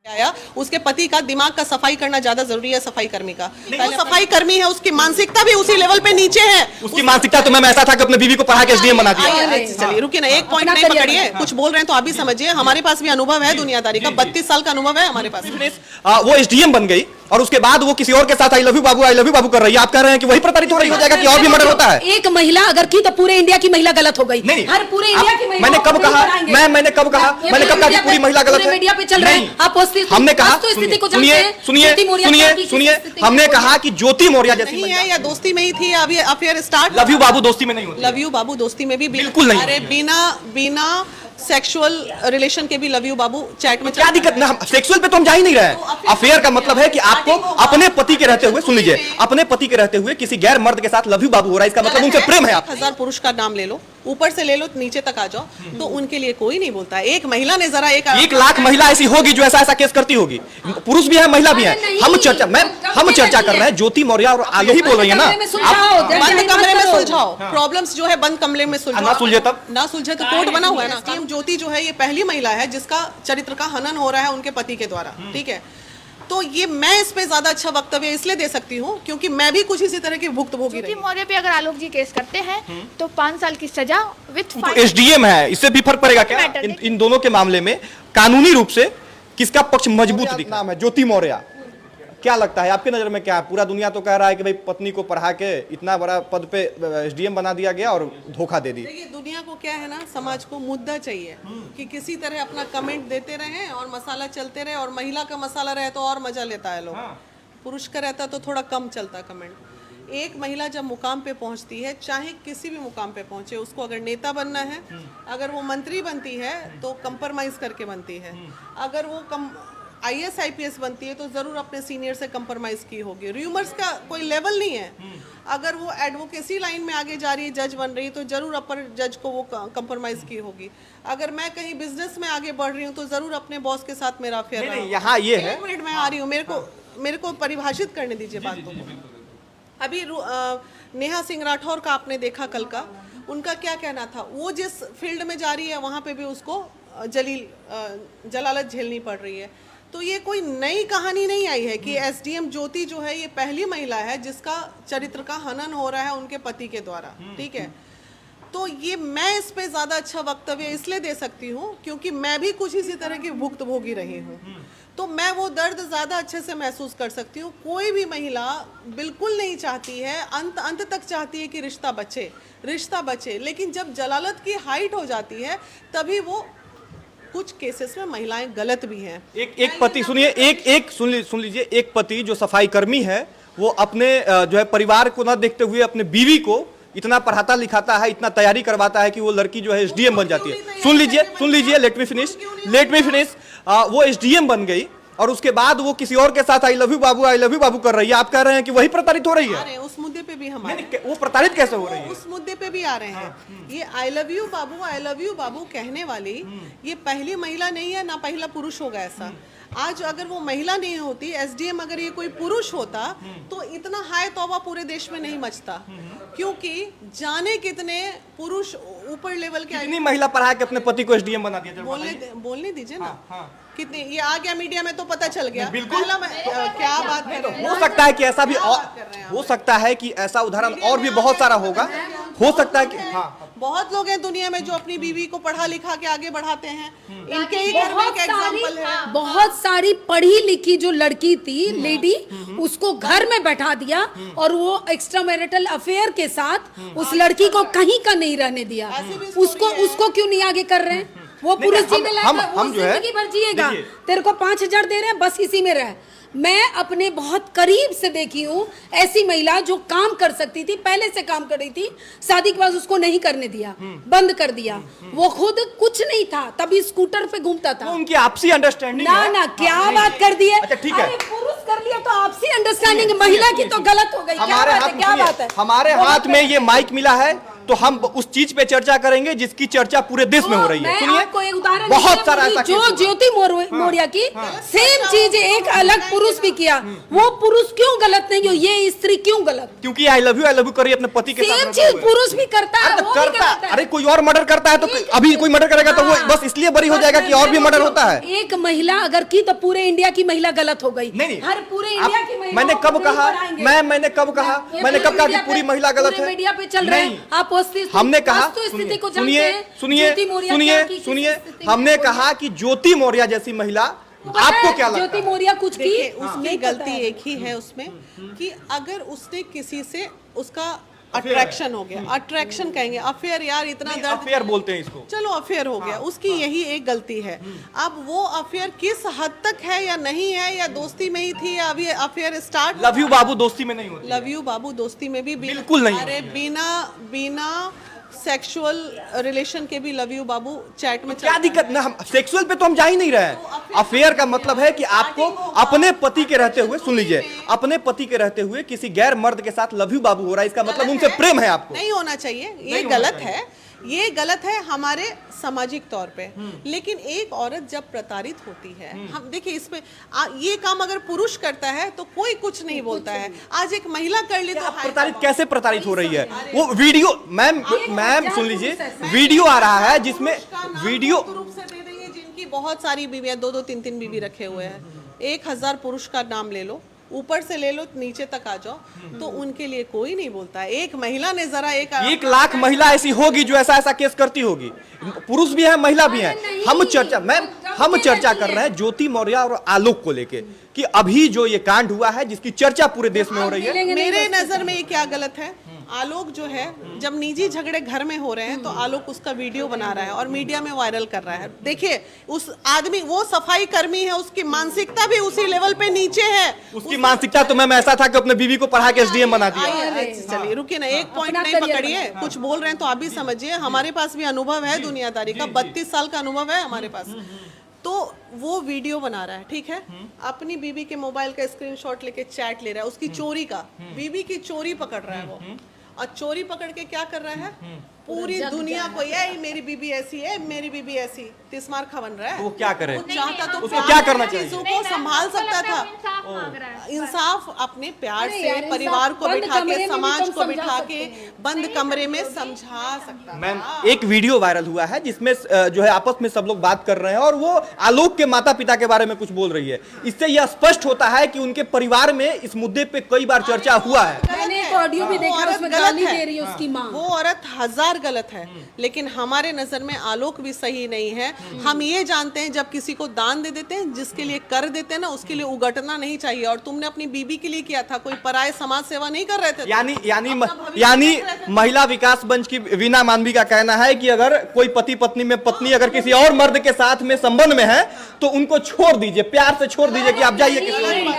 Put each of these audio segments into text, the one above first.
आया, उसके पति का दिमाग का सफाई करना ज्यादा जरूरी है सफाई कर्मी का। वो सफाई कर्मी है, उसकी मानसिकता भी उसी लेवल पे नीचे है। उसकी मानसिकता तो मैम ऐसा था कि अपने बीवी को पढ़ा के एसडीएम बना दिया। चलिए रुकिए ना, एक पॉइंट नहीं पकड़िए, कुछ बोल रहे हैं तो आप भी समझिए। हमारे पास भी अनुभव है दुनियादारी का, 32 साल का अनुभव है हमारे पास। वो एसडीएम बन गई और उसके बाद वो किसी और के साथ आई लव यू बाबू कर रही है। आप कह रहे हैं कि वही प्रताड़ित हो रही हो जाएगा कि और भी मर्डर होता है? एक महिला अगर की तो पूरे इंडिया की महिला गलत हो गई। नहीं, हर पूरे इंडिया की महिला। मैंने कब कहा मैंने कब कहा कि पूरी महिला गलत है? मीडिया पे चल रहे हैं आप। हमने कहा सुनिए, हमने कहा कि ज्योति मौर्य जैसी नहीं है या दोस्ती में ही थी, अभी अफेयर स्टार्ट। लव यू बाबू दोस्ती में नहीं होती। लव यू बाबू दोस्ती में भी बिल्कुल नहीं। अरे बिना सेक्सुअल रिलेशन के भी लव यू बाबू चैट में। क्या दिक्कत ना, सेक्सुअल पे तो हम जा ही नहीं रहे। अफेयर का मतलब है कि आपको अपने पति के रहते हुए, सुन लीजिए, अपने पति के रहते हुए किसी गैर मर्द के साथ लव यू बाबू हो रहा है, इसका मतलब उनसे प्रेम है। आप 1000 पुरुष का नाम ले लो, ऊपर से ले लो नीचे तक आ जाओ, तो उनके लिए कोई नहीं बोलता। एक महिला ने जरा 1 लाख महिला ऐसी होगी जो ऐसा केस करती होगी। पुरुष भी है, महिला भी है। हम चर्चा कर रहे हैं ज्योति मौर्य और यही बोल रही है ना, बंद कमरे में सुलझाओ प्रॉब्लम्स जो है, बंद कमरे में सुलझाओ। ना सुलझे तो कोर्ट बना हुआ है ना। ज्योति जो है ये पहली महिला है जिसका चरित्र का हनन हो रहा है उनके पति के द्वारा, ठीक है। तो ये मैं इस पे ज्यादा अच्छा वक्तव्य इसलिए दे सकती हूँ क्योंकि मैं भी कुछ इसी तरह की भुक्तभोगी रही। मौर्य पे अगर आलोक जी केस करते हैं तो 5 साल की सजा विद फाइन। एसडीएम है, इससे भी फर्क पड़ेगा क्या? इन दोनों के मामले में कानूनी रूप से किसका पक्ष मजबूत दिखता है? ज्योति मौर्य, क्या लगता है आपकी नजर में क्या है? पूरा दुनिया तो कह रहा है कि भाई पत्नी को पढ़ा के इतना बड़ा पद पे एसडीएम बना दिया गया और धोखा दे दी। देखिए दुनिया को क्या है ना, समाज को मुद्दा चाहिए कि किसी तरह अपना कमेंट देते रहे और मसाला चलते रहे, और महिला का मसाला रहे तो और मजा लेता है लोग। पुरुष का रहता तो थोड़ा कम चलता कमेंट। एक महिला जब मुकाम पे पहुंचती है, चाहे किसी भी मुकाम पे पहुंचे, उसको अगर नेता बनना है, अगर वो मंत्री बनती है तो कंप्रोमाइज करके बनती है। अगर वो IAS IPS बनती है तो जरूर अपने सीनियर से कंप्रोमाइज की होगी। र्यूमर्स का कोई लेवल नहीं है। अगर वो एडवोकेसी लाइन में आगे जा रही है, जज बन रही है, तो जरूर अपर जज को वो कंप्रोमाइज की होगी। अगर मैं कहीं बिजनेस में आगे बढ़ रही हूँ तो जरूर अपने बॉस के साथ मेरा अफेयर रहा। यहाँ ये है, एक मिनट में आ रही हूँ, मेरे को परिभाषित करने दीजिए बातों को। अभी नेहा सिंह राठौर का आपने देखा कल का, उनका क्या कहना था? वो जिस फील्ड में जा रही है वहाँ पे भी उसको जलालत झेलनी पड़ रही है। तो ये कोई नई कहानी नहीं आई है कि एसडीएम ज्योति जो है ये पहली महिला है जिसका चरित्र का हनन हो रहा है उनके पति के द्वारा, ठीक है। तो ये मैं इस पे ज्यादा अच्छा वक्तव्य इसलिए दे सकती हूँ क्योंकि मैं भी कुछ इसी तरह की भुक्तभोगी रही हूँ, तो मैं वो दर्द ज्यादा अच्छे से महसूस कर सकती हूँ। कोई भी महिला बिल्कुल नहीं चाहती है, अंत तक चाहती है कि रिश्ता बचे, लेकिन जब जलालत की हाइट हो जाती है तभी वो कुछ केसेस में महिलाएं गलत भी हैं। एक पति सुनिए, सुन लीजिए, एक पति जो सफाई कर्मी है वो अपने जो है परिवार को न देखते हुए अपने बीवी को इतना पढ़ाता लिखाता है, इतना तैयारी करवाता है कि वो लड़की जो है एसडीएम बन जाती है। सुन लीजिए, लेट मी फिनिश। वो एसडीएम बन गई और उसके बाद वो किसी और के साथ आई लव यू बाबू कर रही है। आप कह रहे हैं कि वही प्रताड़ित हो रही है? उस मुद्दे पे भी हम वो प्रताड़ित कैसे हो रही है? उस मुद्दे पे भी आ रहे हैं। ये आई लव यू बाबू कहने वाली ये पहली महिला नहीं है, ना पहला पुरुष होगा ऐसा। आज अगर वो महिला नहीं होती, एसडीएम अगर ये कोई पुरुष होता तो इतना हाय तौबा पूरे देश में नहीं मचता, क्योंकि जाने कितने पुरुष ऊपर लेवल के। कितनी महिला पढ़ा के अपने पति को एसडीएम बना दिया? बोलने दीजिए ना। कितने ये आ गया मीडिया में तो पता चल गया। बिल्कुल। क्या बात कर रहे हैं? हो सकता है कि ऐसा भी हो सकता है कि ऐसा उदाहरण और भी बहुत सारा होगा। हो सकता है कि बहुत लोग हैं दुनिया में जो अपनी बीवी को पढ़ा लिखा के आगे बढ़ाते हैं। इनके ही घर में एक एग्जांपल है। बहुत सारी पढ़ी लिखी जो लड़की थी लेडी, उसको घर में बैठा दिया और वो एक्स्ट्रा मैरिटल अफेयर के साथ उस लड़की को कहीं का नहीं रहने दिया। उसको क्यों नहीं आगे कर रहे हैं? वो पुरुष जीने लायक, वो जिंदगी भर जिएगा। तेरे को 5000 दे रहे हैं, बस इसी में रह। मैं अपने बहुत करीब से देखी हूँ ऐसी महिला जो काम कर सकती थी, पहले से काम कर रही थी, शादी के बाद उसको नहीं करने दिया, बंद कर दिया। वो खुद कुछ नहीं था, तभी स्कूटर पे घूमता था। उनकी आपसी अंडरस्टैंडिंग ना क्या बात कर दी है। अच्छा ठीक है, पुरुष कर लिया तो आपसी अंडरस्टैंडिंग, महिला की तो गलत हो गई। क्या बात है? हमारे हाथ में ये माइक मिला है, तो हम उस चीज पे चर्चा करेंगे जिसकी चर्चा पूरे देश में हो रही है। मैं सुनिए, आपको एक उदाहरण बहुत सारा ऐसा जो केस हुआ। ज्योति मौर्या की सेम चीज एक अलग पुरुष भी किया, वो पुरुष क्यों गलत नहीं हो, ये स्त्री क्यों गलत? क्योंकि आई लव यू करिए अपने पति के साथ सेम रहते चीज हुए। पुरुष भी करता है, अरे वो तो भी करता गलत है। अरे कोई और मर्डर करता है तो अभी कोई मर्डर करेगा तो वो बस इसलिए बरी हो जाएगा कि और भी मर्डर होता है। एक महिला अगर की तो पूरे इंडिया की महिला गलत हो गई। नहीं हर पूरे आप- इंडिया की महिला मैंने कब कहा मैंने कब कहा कि पूरी महिला गलत है? मीडिया पे चल रहे नहीं। हैं आप हमने कहा स्थिति को जानते सुनिए हैं। ज्योति मौर्या क्या की, किस सुनिए स्थिति में हमने कोई- कहा कि ज्योति मौर्या जैसी महिला आपको क्या लगता ज्योति है? मौर्या कुछ की देखिए, उसकी नहीं पता गलती है। एक ही है उसमें कि अगर उसने किसी से उसका अट्रैक्शन हो गया, अट्रैक्शन कहेंगे, अफेयर यार इतना दर्द, अफेयर बोलते हैं इसको। चलो अफेयर हो गया, उसकी यही एक गलती है। अब वो अफेयर किस हद तक है या नहीं है, या दोस्ती में ही थी या अभी अफेयर स्टार्ट। लव यू बाबू दोस्ती में नहीं होती। लव यू बाबू दोस्ती में भी बिल्कुल नहीं। अरे बिना सेक्सुअल रिलेशन के भी लव यू बाबू चैट में क्या दिक्कत ना, हम सेक्सुअल पे तो हम जा ही नहीं रहे हैं। अफेयर का मतलब है कि आपको अपने पति के रहते हुए, सुन लीजिए, अपने पति के रहते हुए किसी गैर मर्द के साथ लव यू बाबू हो रहा है, इसका मतलब उनसे प्रेम है आपको। नहीं होना चाहिए, ये नहीं होना गलत चाहिए। है, ये गलत है हमारे सामाजिक तौर पे। लेकिन एक औरत जब प्रताड़ित होती है, हम देखिए इसमें ये काम अगर पुरुष करता है तो कोई कुछ नहीं बोलता है, आज एक महिला कर ले तो हाय प्रताड़ित बाबा। कैसे प्रताड़ित हो रही है? वो वीडियो मैम सुन लीजिए, वीडियो आ रहा है जिसमें उसका नाम वीडियो गुप्त रूप से दे देंगे, जिनकी बहुत सारी बीवियां, 2-2 3-3 बीवी रखे हुए हैं। 1000 पुरुष का नाम ले लो, ऊपर से ले लो, नीचे तक आ जाओ, तो उनके लिए कोई नहीं बोलता है। एक महिला ने जरा 1 लाख महिला ऐसी होगी जो ऐसा केस करती होगी। पुरुष भी है, महिला भी है। हम चर्चा कर रहे हैं ज्योति मौर्य और आलोक को लेके कि अभी जो ये कांड हुआ है जिसकी चर्चा पूरे देश में हो रही है। मेरे नजर में ये क्या गलत है, आलोक जो है जब निजी झगड़े घर में हो रहे हैं तो आलोक उसका वीडियो बना रहा है और मीडिया में वायरल कर रहा है। देखिए उस आदमी, वो सफाई कर्मी है, उसकी मानसिकता भी उसी लेवल पे नीचे है। उसकी मानसिकता तो मैम ऐसा था कि अपने बीवी को पढ़ा के एसडीएम बना दिया। आइए, चलिए रुकिए ना, एक पॉइंट अपना नहीं करियर पकड़िए, कुछ बोल रहे हैं तो आप भी समझिए। हमारे पास भी अनुभव है दुनियादारी का, 32 साल का अनुभव है हमारे पास। तो वो वीडियो बना रहा है, ठीक है, अपनी बीवी के मोबाइल का स्क्रीनशॉट लेके चैट ले रहा है, उसकी चोरी का, बीवी की चोरी पकड़ रहा है वो, और चोरी पकड़ के क्या कर रहा है, पूरी दुनिया को, ये मेरी बीबी ऐसी है, मेरी बीबी ऐसी, तिस्मार खा बन रहा है। तो वो क्या करे? वो चाहता तो उसको प्यार क्या से करना चाहिए? चीजों को संभाल सकता था, इंसाफ अपने प्यार से, परिवार को बिठा के, समाज को बिठा के बंद कमरे में समझा सकता मैम था। एक वीडियो वायरल हुआ है जिसमें जो है आपस में सब लोग बात कर रहे हैं और वो आलोक के माता पिता के बारे में कुछ बोल रही है। इससे यह स्पष्ट होता है कि उनके परिवार में इस मुद्दे पे कई बार चर्चा हुआ है। मैंने एक ऑडियो भी वो देखा, औरत उसमें गलत गाली है। दे रही है उसकी माँ। वो औरत 1000 गलत है, लेकिन हमारे नजर में आलोक भी सही नहीं है। हम ये जानते हैं जब किसी को दान दे देते हैं, जिसके लिए कर देते हैं ना, उसके लिए उगटना नहीं चाहिए। और तुमने अपनी बीबी के लिए किया था, कोई पराये समाज सेवा नहीं कर रहे थे। यानी महिला विकास मंच की वीना मानवी का कहना है कि अगर कोई पति पत्नी में पत्नी अगर किसी और मर्द के साथ में संबंध में है तो उनको छोड़ दीजिए, प्यार से छोड़ दीजिए कि आप जाइए किसी और के पास।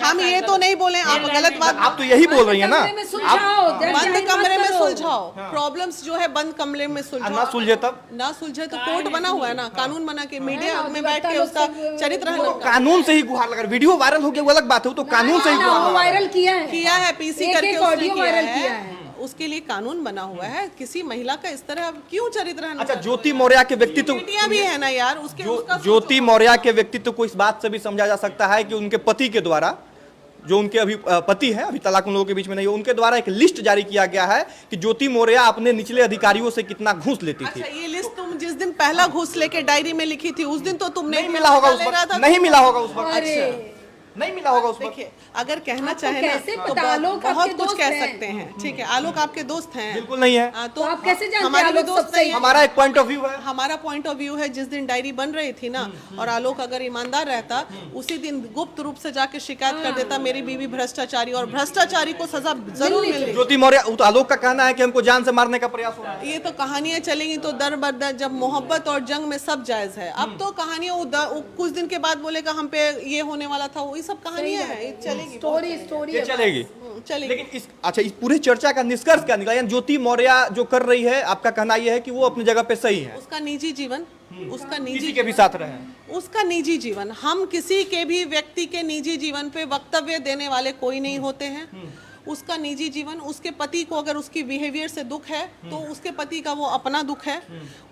हम ये तो नहीं बोले, आप गलत बात, आप तो यही बोल रही है ना, बंद कमरे में सुलझाओ प्रॉब्लम्स जो है, बंद कमरे में सुलझाओ। ना सुलझे तब ना सुलझे तो कोर्ट बना हुआ है ना, कानून बना के मीडिया में बैठ के उसका चरित्र है ना। कानून से ही गुहार लगा। वीडियो वायरल हो गया वो अलग बात है, वो तो कानून से ही गुहार लगा। वायरल किया है पीसी एक करके एक उसने ऑडियो किया वायरल है। किया है। उसके लिए कानून बना हुआ है। किसी महिला का इस तरह अब क्यों चरित्र है? अच्छा, ज्योति मौर्य के व्यक्तित्व, बेटियां भी है ना यार, उसके उसका ज्योति मौर्य के व्यक्तित्व को इस बात से भी समझा जा सकता है कि उनके पति के द्वारा, जो उनके अभी पति हैं, अभी तलाक उन लोगों के बीच में नहीं है, उनके द्वारा एक लिस्ट जारी किया गया है कि ज्योति मौर्य अपने निचले अधिकारियों से कितना घूस लेती थी। अच्छा, ये लिस्ट तुम जिस दिन पहला घूस लेके डायरी में लिखी थी, उस दिन तो तुमने नहीं मिला होगा उस वक्त, नहीं मिला होगा उस वक्त, अरे नहीं मिला होगा उस वक्त। देखिए, अगर कहना आपको चाहे ना कैसे तो पता? आलोक बहुत आपके कुछ दोस्त कह हैं। सकते हैं, ठीक है, आलोक आपके दोस्त हैं, बिल्कुल नहीं है। हाँ, तो आप कैसे जानते हैं हमारे भी आलोक दोस्त सबसे? नहीं है। हमारा एक पॉइंट ऑफ व्यू है। हमारा पॉइंट ऑफ व्यू है, जिस दिन डायरी बन रही थी ना, और आलोक अगर ईमानदार रहता, उसी दिन गुप्त रूप से जाके शिकायत कर देता, मेरी बीवी भ्रष्टाचारी, और भ्रष्टाचारी को सजा जरूर मिल रही। ज्योति मौर्य, आलोक का कहना है कि हमको जान से मारने का प्रयास हो रहा है। ये तो कहानियां चलेंगी तो दर बदर, जब मोहब्बत और जंग में सब जायज है। अब तो कहानियां कुछ दिन के बाद बोलेगा हम पे ये होने वाला था, वो ये सब कहानियां हैं, ये चलेगी, स्टोरी ये चलेगी। चलेगी। लेकिन इस पूरे चर्चा का निष्कर्ष क्या निकला? यानी ज्योति मौर्य जो कर रही है, आपका कहना यह है कि वो अपनी जगह पे सही है, उसका निजी जीवन, उसका निजी किसी के भी साथ रहे, उसका निजी जीवन, हम किसी के भी व्यक्ति के निजी जीवन पे वक्तव्य देने वाले कोई नहीं होते हैं। उसका निजी जीवन, उसके पति को अगर उसकी बिहेवियर से दुख है तो उसके पति का वो अपना दुख है,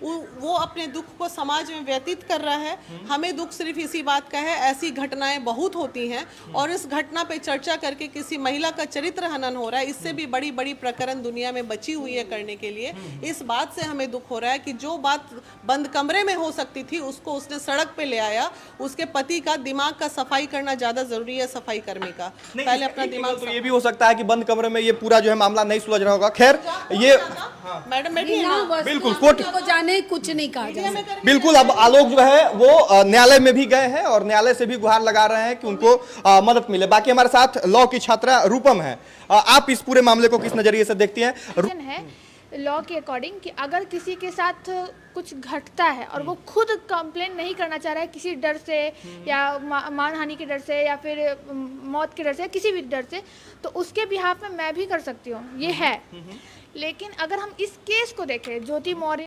वो अपने दुख को समाज में व्यतीत कर रहा है। हमें दुख सिर्फ इसी बात का है, ऐसी घटनाएं बहुत होती हैं और इस घटना पे चर्चा करके किसी महिला का चरित्र हनन हो रहा है। इससे भी बड़ी बड़ी प्रकरण दुनिया में बची हुई है करने के लिए। इस बात से हमें दुख हो रहा है कि जो बात बंद कमरे में हो सकती थी उसको उसने सड़क पे ले आया। उसके पति का दिमाग का सफाई करना ज्यादा जरूरी है सफाई कर्मी का। पहले अपना दिमाग तो ये भी हो सकता है कि बंद कमरे में ये पूरा जो है मामला नहीं सुलझ रहा होगा। खैर ये मैडम बैठिए ना। बिल्कुल, कोर्ट को जाने कुछ नहीं कहा जा सकता। बिल्कुल। अब आलोक जो है वो न्यायालय में भी गए हैं और न्यायालय से भी गुहार लगा रहे हैं कि उनको मदद मिले। बाकी हमारे साथ लॉ की छात्रा रूपम है। आप इस पूरे मामले को किस नजरिए से देखती हैं? है लॉ के अकॉर्डिंग कि अगर किसी के साथ कुछ घटता है और वो खुद कंप्लेन नहीं करना चाह रहा है किसी डर से या मानहानि के डर से या फिर मौत के डर से, किसी भी डर से, तो उसके बिहाफ में मैं भी कर सकती हूँ, ये है। लेकिन अगर हम इस केस को देखें, ज्योति मौर्य